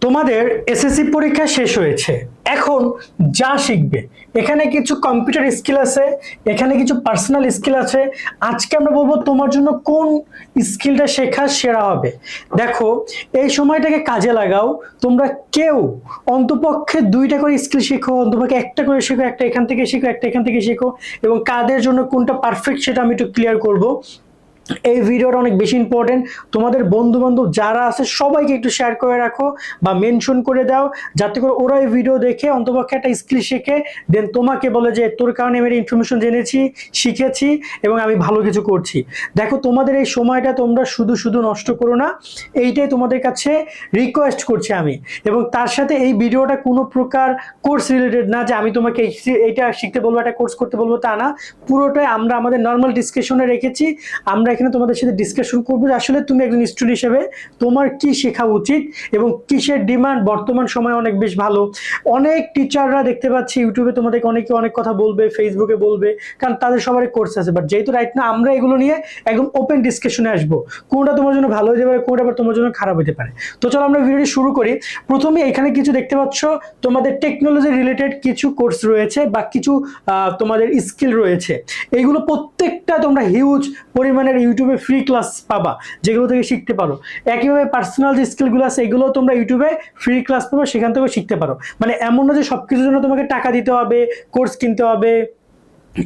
তোমাদের এসএসসি পরীক্ষা শেষ হয়েছে। এখন যা শিখবে, এখানে কিছু কম্পিউটার স্কিল আছে, এখানে কিছু পার্সোনাল স্কিল আছে। আজকে আমরা বলবো তোমার জন্য কোন স্কিলটা শেখা সেরা হবে। দেখো, এই সময়টাকে কাজে লাগাও। তোমরা কেউ অন্তপক্ষে দুইটা করে স্কিল শেখো, অন্তপক্ষে একটা করে শেখো, একটা এখান থেকে শেখো, একটা এখান থেকে শেখো। এবং কাদের জন্য কোনটা পারফেক্ট সেটা আমি একটু ক্লিয়ার করব। এই ভিডিওটা অনেক বেশি ইম্পর্টেন্ট। তোমাদের বন্ধু বান্ধব যারা আছে সবাইকে একটু শেয়ার করে রাখো বা মেনশন করে দাও, যাতে করে ওরা এই ভিডিও দেখে অন্তপক্ষে একটা স্কিল শিখে দেন তোমাকে বলে যে তোর কারণে আমি ইনফরমেশন জেনেছি, শিখেছি এবং আমি ভালো কিছু করছি। দেখো, তোমাদের এই সময়টা তোমরা শুধু শুধু নষ্ট করো না, এইটাই তোমাদের কাছে রিকোয়েস্ট করছি আমি। এবং তার সাথে এই ভিডিওটা কোনো প্রকার কোর্স রিলেটেড না, যে আমি তোমাকে এইটা শিখতে বলবো, একটা কোর্স করতে বলবো, তা না। পুরোটাই আমরা আমাদের নর্মাল ডিসকাশনে রেখেছি। আমরা এখানে তোমাদের সাথে ডিসকাশন করবো যে আসলে তুমি একজন স্টুডেন্ট হিসেবে তোমার কি শেখা উচিত এবং কিসের ডিমান্ড বর্তমান সময়ে অনেক বেশ ভালো। অনেক টিচাররা দেখতে পাচ্ছি ইউটিউবে তোমাদেরকে অনেকে অনেক কথা বলবে, ফেসবুকে বলবে, কারণ তাদের সবারই কোর্স আছে। বাট যেহেতু রাইট না, আমরা এগুলো নিয়ে একদম ওপেন ডিসকাশনে আসবো। কোনটা তোমার জন্য ভালো হতে পারে, কোনটা আবার তোমার জন্য খারাপ হতে পারে। তো চলো আমরা ভিডিওটি শুরু করি। প্রথমে এখানে কিছু দেখতে পাচ্ছ, তোমাদের টেকনোলজি রিলেটেড কিছু কোর্স রয়েছে বা কিছু তোমাদের স্কিল রয়েছে। এইগুলো প্রত্যেকটা তোমরা হিউজ পরিমাণের ইউটিউবে ফ্রি ক্লাস পাবা, যেগুলো থেকে শিখতে পারো। একইভাবে পার্সোনাল যে স্কিলগুলো আছে এগুলো তোমরা ইউটিউবে ফ্রি ক্লাস পাবো, সেখান থেকেও শিখতে পারো। মানে এমন না যে সবকিছুর জন্য তোমাকে টাকা দিতে হবে, কোর্স কিনতে হবে,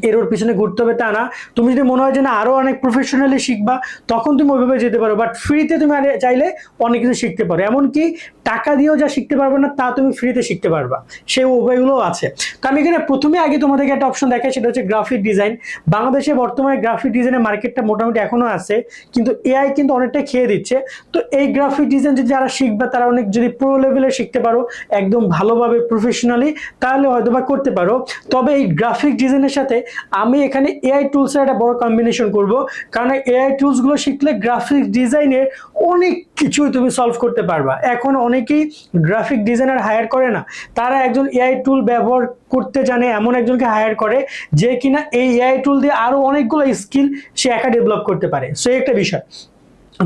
এর ওর পিছনে ঘুরতে হবে, তা না। তুমি যদি মনে হয় যে না আরো অনেক প্রফেশনালি শিখবা, তখন তুমি ওইভাবে যেতে পারো। বাট ফ্রিতে তুমি চাইলে অনেক কিছু শিখতে পারো। এমনকি টাকা দিয়েও যা শিখতে পারবে না তা তুমি ফ্রিতে শিখতে পারবা, সেই উপায়গুলোও আছে। তো আমি এখানে প্রথমে আগে তোমাদেরকে একটা অপশন দেখাই, সেটা হচ্ছে গ্রাফিক ডিজাইন। বাংলাদেশে বর্তমানে গ্রাফিক ডিজাইনের মার্কেটটা মোটামুটি এখনো আছে, কিন্তু এআই কিন্তু অনেকটাই খেয়ে দিচ্ছে। তো এই গ্রাফিক ডিজাইন যদি যারা শিখবে, তারা অনেক যদি প্রো লেভেলে শিখতে পারো, একদম ভালোভাবে প্রফেশনালি, তাহলে হয়তো বা করতে পারো। তবে এই গ্রাফিক ডিজাইনের সাথে আমি এখানে এআই টুলসের একটা বড় কম্বিনেশন করব, কারণ এআই টুলসগুলো শিখলে গ্রাফিক ডিজাইনের অনেক কিছুই তুমি সলভ করতে পারবা। এখন অনেকেই গ্রাফিক ডিজাইনার হায়ার করে না, তারা একজন এআই টুল ব্যবহার করতে জানে এমন একজনকে হায়ার করে, যে কিনা এই এআই টুল দিয়ে আরো অনেকগুলো স্কিল সে একা ডেভেলপ করতে পারে। সো একটা বিষয়।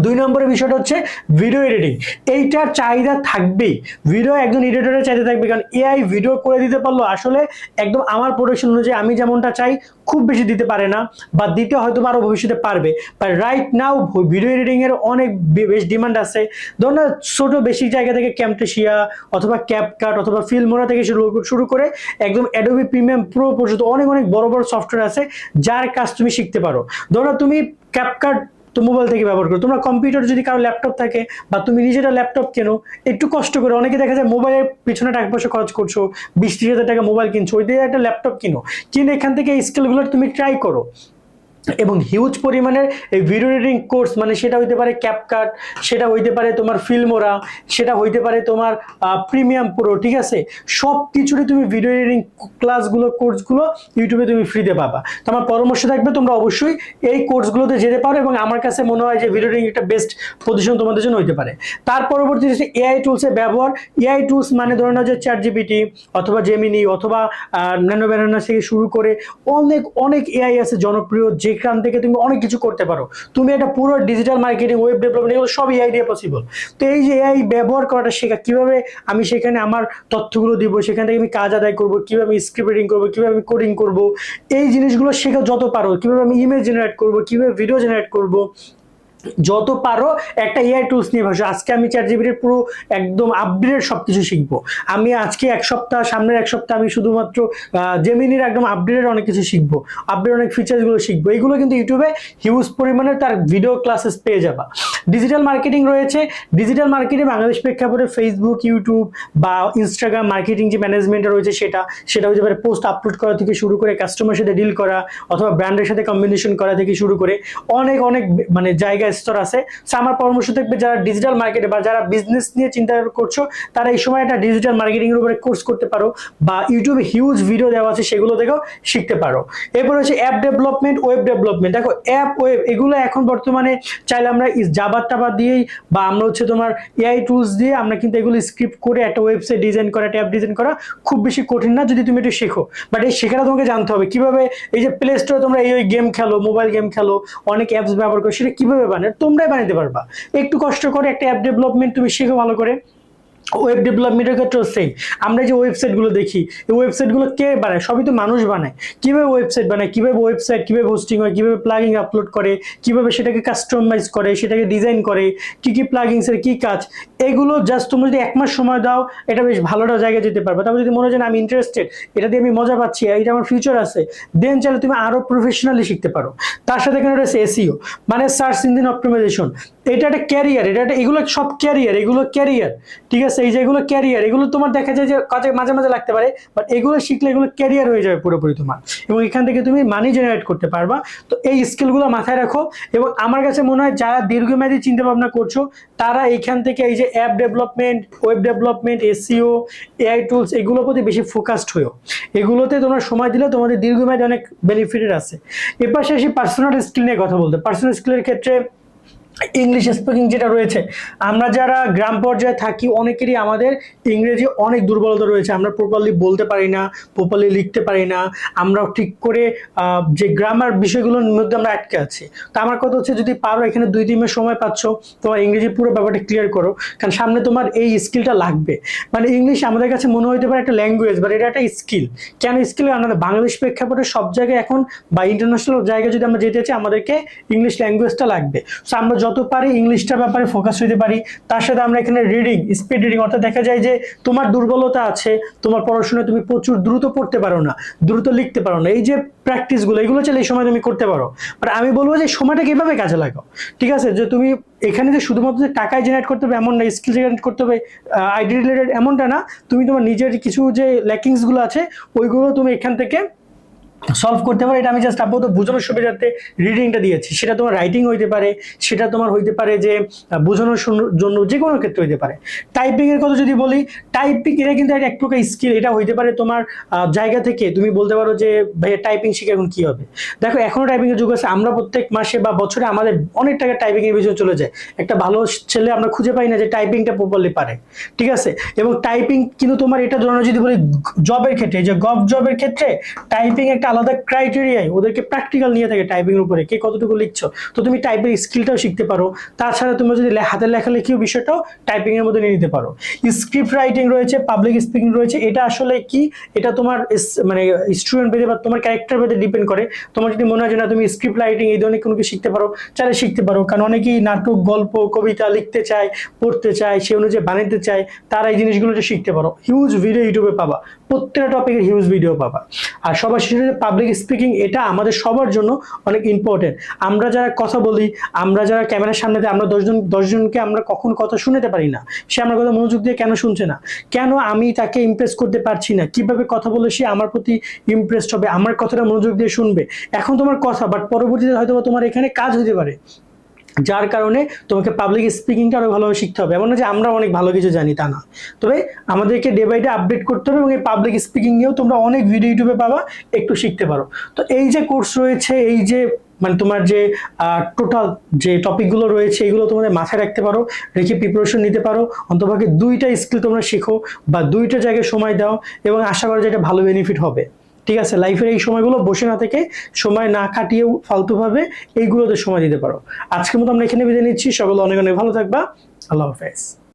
দুই নম্বরের বিষয়টা হচ্ছে ভিডিও এডিটিং। এইটার চাহিদা থাকবেই, ভিডিও একজন এডিটরের চাহিদা থাকবে, কারণ এআই ভিডিও করে দিতে পারলো আসলে একদম আমার প্রোডাকশন অনুযায়ী আমি যেমনটা চাই খুব বেশি দিতে পারে না, বা দিতে হয়তো আরো ভবিষ্যতে পারবে। But right now video editing এর অনেক বেশ ডিমান্ড আছে। ধরুন না, ছোট বেসিক জায়গা থেকে ক্যামটেসিয়া অথবা ক্যাপকাট অথবা ফিল্মোরা থেকে শুরু করে একদম অ্যাডোবি প্রিমিয়াম প্রো পর্যন্ত অনেক অনেক বড় বড় সফটওয়্যার আছে, যার কাজ তুমি শিখতে পারো। ধরো তুমি ক্যাপকাট তো মোবাইল থেকে ব্যবহার করো, তোমরা কম্পিউটার যদি কারো ল্যাপটপ থাকে বা তুমি নিজেরা ল্যাপটপ কেনো, একটু কষ্ট করে, অনেকে দেখা যায় মোবাইলের পিছনে টাকা পয়সা খরচ করছো, 20-30 হাজার টাকা মোবাইল কিনছো, ওই দিয়ে একটা ল্যাপটপ কিনো, কিনে এখান থেকে এই স্কিলগুলো তুমি ট্রাই করো। এবং হিউজ পরিমাণের এই ভিডিও এডিটিং কোর্স, মানে সেটা হইতে পারে ক্যাপকাট, সেটা হইতে পারে তোমার ফিল্মোরা, সেটা হইতে পারে তোমার প্রিমিয়াম প্রো, ঠিক আছে। সব কিছুরই তুমি ভিডিও এডিটিং ক্লাসগুলো, কোর্সগুলো ইউটিউবে তুমি ফ্রিতে পাবা। তো আমার পরামর্শ থাকবে তোমরা অবশ্যই এই কোর্সগুলোতে যেতে পারো, এবং আমার কাছে মনে হয় যে ভিডিও এডিটিং একটা বেস্ট পজিশন তোমাদের জন্য হইতে পারে। তার পরবর্তী হচ্ছে এআই টুলসের ব্যবহার। এআই টুলস মানে ধরে নাও যে চ্যাটজিপিটি অথবা জেমিনি অথবা ন্যানো ব্যানানা থেকে শুরু করে অনেক অনেক এআই আছে জনপ্রিয়, যেখান থেকে তুমি অনেক কিছু করতে পারো। তুমি একটা পুরো ডিজিটাল মার্কেটিং, ওয়েব ডেভেলপমেন্ট, এগুলো সব এআই দিয়ে পসিবল। তো এই যে এআই ব্যবহার করাটা শেখা, কিভাবে আমি সেখানে আমার তথ্যগুলো দিব, সেখান থেকে আমি কাজ আদায় করবো, কিভাবে আমি স্ক্রিপ্ট রিডিং করবো, কিভাবে আমি কোডিং করবো, এই জিনিসগুলো শেখা যত পারো, কিভাবে আমি ইমেজ জেনারেট করবো, কিভাবে ভিডিও জেনারেট করবো, যত পারো একটা এআই টুলস নিয়ে বসো। আজকে আমি চ্যাটজিপিটির পুরো একদম আপডেটেড সবকিছু শিখবো। আমি আজকে এক সপ্তাহ, সামনের এক সপ্তাহ আমি শুধুমাত্র জেমিনির একদম আপডেটেড অনেক কিছু শিখবো, আপডেট অনেক ফিচার্সগুলো শিখবো। এইগুলো কিন্তু ইউটিউবে হিউজ পরিমাণে তার ভিডিও ক্লাসেস পেয়ে যাবা। ডিজিটাল মার্কেটিং রয়েছে। ডিজিটাল মার্কেটিং বাংলাদেশ প্রেক্ষাপটে ফেসবুক, ইউটিউব বা ইনস্টাগ্রাম মার্কেটিং যে ম্যানেজমেন্টটা রয়েছে, সেটা হতে পারে পোস্ট আপলোড করা থেকে শুরু করে কাস্টমারের সাথে ডিল করা অথবা ব্র্যান্ডের সাথে কম্বিনেশন করা থেকে শুরু করে অনেক অনেক মানে জায়গা স্তর আছে। আমার পরামর্শ থাকবে, যারা ডিজিটাল মার্কেটে বা যারা বিজনেস নিয়ে চিন্তা করছো, তারা এই সময় একটা ডিজিটাল মার্কেটিং এর উপরে কোর্স করতে পারো, বা ইউটিউবে হিউজ ভিডিও দেওয়া আছে, সেগুলো দেখেও শিখতে পারো। এরপর হচ্ছে অ্যাপ ডেভেলপমেন্ট, ওয়েব ডেভেলপমেন্ট। দেখো, অ্যাপ ওয়েব এগুলো এখন বর্তমানে চাইলে আমরা জাভা টাভা দিয়েই, বা আমরা হচ্ছে তোমার এআই টুলস দিয়ে আমরা কিন্তু এগুলো স্ক্রিপ্ট করে একটা ওয়েবসাইট ডিজাইন করা, একটা অ্যাপ ডিজাইন করা খুব বেশি কঠিন না, যদি তুমি একটু শেখো। বাট এই শেখাটা তোমাকে জানতে হবে কিভাবে। এই যে প্লে স্টোরে তোমরা এই গেম খেলো, মোবাইল গেম খেলো, অনেক অ্যাপস ব্যবহার করো, সেটা কিভাবে বানায় তোমরাই বানাতে পারবা। একটু কষ্ট করে একটা অ্যাপ ডেভেলপমেন্ট তুমি শিখো ভালো করে। ওয়েব ডেভেলপমেন্টের ক্ষেত্রেও সেম। আমরা যে ওয়েবসাইটগুলো দেখি, এই ওয়েবসাইটগুলো কে বানায়? সবই তো মানুষ বানায়। কিভাবে ওয়েবসাইট বানায়, কিভাবে হোস্টিং হয়, কিভাবে প্লাগিং আপলোড করে, কিভাবে সেটাকে কাস্টমাইজ করে, সেটাকে ডিজাইন করে, কি প্লাগিংসের কি কাজ, এগুলো জাস্ট তুমি যদি 1 মাস সময় দাও, এটা বেশ ভালোটা জায়গায় যেতে পারবে। তারপর যদি মনে হয় যে আমি ইন্টারেস্টেড, এটা দিয়ে আমি মজা পাচ্ছি, এটা আমার ফিউচার আছে, দেন চাইলে তুমি আরো প্রফেশনালি শিখতে পারো। তার সাথে এখানে রয়েছে এসইও, মানে সার্চ ইঞ্জিন অপটিমাইজেশন। এটা একটা ক্যারিয়ার, এগুলো সব ক্যারিয়ার, এগুলো ক্যারিয়ার, ঠিক আছে? এই যে এগুলো ক্যারিয়ার, এগুলো তোমার দেখা যায় যে কাজে মাঝে মাঝে লাগতে পারে, বাট এগুলো শিখলে এগুলো ক্যারিয়ার হয়ে যাবে পুরোপুরি তোমার, এবং এখান থেকে তুমি মানি জেনারেট করতে পারবা। তো এই স্কিলগুলো মাথায় রাখো, এবং আমার কাছে মনে হয় যারা দীর্ঘমেয়াদী চিন্তা ভাবনা করছো, তারা এইখান থেকে এই যে app development, web development, SEO, AI tools, এগুলোর প্রতি বেশি ফোকাসড হয়েও। এগুলোতে তোমরা সময় দিলে তোমাদের দীর্ঘমেয়াদী অনেক বেনিফিটের আছে। এর পাশে আসি পার্সোনাল স্কিল নিয়ে কথা বলতে। পার্সোনাল স্কিলের ক্ষেত্রে ইংলিশ স্পিকিং যেটা রয়েছে, আমরা যারা গ্রাম পর্যায়ে থাকি অনেকেরই আমাদের ইংরেজি অনেক দুর্বলতা রয়েছে। আমরা প্রপারলি বলতে পারি না, প্রপারলি লিখতে পারি না, আমরা ঠিক করে যে গ্রামার বিষয়গুলোর মধ্যে আমরা আটকে আছি। তো আমার কথা হচ্ছে, যদি পারো এখানে 2-3 মাস সময় পাচ্ছ, তোমার ইংরেজি পুরো ব্যাপারটা ক্লিয়ার করো, কারণ সামনে তোমার এই স্কিলটা লাগবে। মানে ইংলিশ আমাদের কাছে মনে হতে পারে একটা ল্যাঙ্গুয়েজ, বাট এটা একটা স্কিল। কেন স্কিল? আমাদের বাংলাদেশ প্রেক্ষাপটে সব জায়গায় এখন, বা ইন্টারন্যাশনাল জায়গায় যদি আমরা যেতে চাই, আমাদেরকে ইংলিশ ল্যাঙ্গুয়েজটা লাগবে। সো আমরা যত পারি ইংলিশটার ব্যাপারে ফোকাস হইতে পারি। তার সাথে আমরা এখানে রিডিং, স্পিড রিডিং, অর্থাৎ দেখা যায় যে তোমার দুর্বলতা আছে, তোমার পড়াশোনায় তুমি প্রচুর দ্রুত পড়তে পারো না, দ্রুত লিখতে পারো না, এই যে প্র্যাকটিসগুলো, এগুলো চাইলে এই সময় তুমি করতে পারো। বাট আমি বলবো যে সময়টা কিভাবে কাজে লাগাও, ঠিক আছে? যে তুমি এখানে যে শুধুমাত্র যে টাকায় জেনারেট করতে হবে এমন না, স্কিল জেনারেট করতে হবে আইডি রিলেটেড এমনটা না, তুমি তোমার নিজের কিছু যে ল্যাকিংসগুলো আছে ওইগুলো তুমি এখান থেকে সলভ করতে পারে। এটা আমি জাস্ট আপাতত বোঝানোর সুবিধার্থে রিডিংটা দিয়েছি। সেটা তোমার রাইটিং হইতে পারে, সেটা তোমার হইতে পারে যে বোঝানোর জন্য, যে কোনো ক্ষেত্রে হইতে পারে। টাইপিং এর কথা যদি বলি, টাইপিং এটা কিন্তু এক প্রকার স্কিল। এটা হইতে পারে তোমার জায়গা থেকে তুমি বলতে পারো যে ভাই টাইপিং শিখে এখন কি হবে। দেখো এখনো টাইপিং এর যুগ আছে, আমরা প্রত্যেক মাসে বা বছরে আমাদের অনেক টাকা টাইপিং এর পিছনে চলে যায়। একটা ভালো ছেলে আমরা খুঁজে পাই না যে টাইপিংটা প্রপারলি পারে, ঠিক আছে? এবং টাইপিং কিন্তু তোমার এটা ধরনের যদি বলি জবের ক্ষেত্রে, যে জবের ক্ষেত্রে টাইপিং একটা আলাদা ক্রাইটেরিয়ায় ওদেরকে প্র্যাকটিক্যাল নিয়ে থাকে টাইপিং এর উপরে, কে কতটুকু লিখছো। তো তুমি টাইপিং স্কিলটাও শিখতে পারো। তাছাড়া তুমি যদি হাতের লেখালেখিও বিষয়টাও টাইপিং এর মধ্যে নিয়ে নিতে পারো। স্ক্রিপ্ট রাইটিং রয়েছে, পাবলিক স্পিকিং রয়েছে। এটা আসলে কি, এটা তোমার মানে স্টুডেন্ট ভেদে বা তোমার ক্যারেক্টার ভেদে ডিপেন্ড করে। তোমার যদি মনে হয় যে না তুমি স্ক্রিপ্ট রাইটিং এই ধরনের কোনো কিছু শিখতে পারো, চাইলে শিখতে পারো। কারণ অনেকেই নাটক, গল্প, কবিতা লিখতে চায়, পড়তে চায়, সে অনুযায়ী বানাতে চায়, তারা এই জিনিসগুলো শিখতে পারো। হিউজ ভিডিও ইউটিউবে পাবা, প্রত্যেকটা টপিকের হিউজ ভিডিও পাবা। আর সবার শেষে পাবলিক স্পিকিং, এটা আমাদের সবার জন্য অনেক ইম্পর্টেন্ট। আমরা যারা কথা বলি, আমরা যারা ক্যামেরার সামনে দিয়ে, আমরা 10জনকে আমরা কখন কথা শুনতে পারি না, সে আমার কথা মনোযোগ দিয়ে কেন শুনছে না, কেন আমি তাকে ইমপ্রেস করতে পারছি না, কিভাবে কথা বলে সে আমার প্রতি ইমপ্রেসড হবে, আমার কথাটা মনোযোগ দিয়ে শুনবে। এখন তোমার কথা, বাট পরবর্তীতে হয়তো তোমার এখানে কাজ হতে পারে, যার কারণে তোমাকে পাবলিক স্পিকিংটা আরো ভালোভাবে শিখতে হবে। এমন না যে আমরা অনেক ভালো কিছু জানি, তা না। তবে আমাদেরকে ডে বাই ডে আপডেট করতে হবে, এবং এই পাবলিক স্পিকিং নিয়েও তোমরা অনেক ভিডিও ইউটিউবে পাবা, একটু শিখতে পারো। তো এই যে কোর্স রয়েছে, এই যে মানে তোমার যে টোটাল যে টপিকগুলো রয়েছে, এগুলো তোমাদের মাথায় রাখতে পারো, রেখে প্রিপারেশন নিতে পারো। অন্ততপক্ষে 2টা স্কিল তোমরা শিখো, বা 2টা জায়গায় সময় দাও, এবং আশা করা যায় এটা ভালো বেনিফিট হবে। ঠিক আছে? লাইফের এই সময়গুলো বসে না থেকে, সময় না কাটিয়েও ফালতুভাবে এইগুলোতে সময় দিতে পারো। আজকের মতো আমরা এখানে বিদায় নিচ্ছি। সকলে অনেক অনেক ভালো থাকবা। আল্লাহ হাফেজ।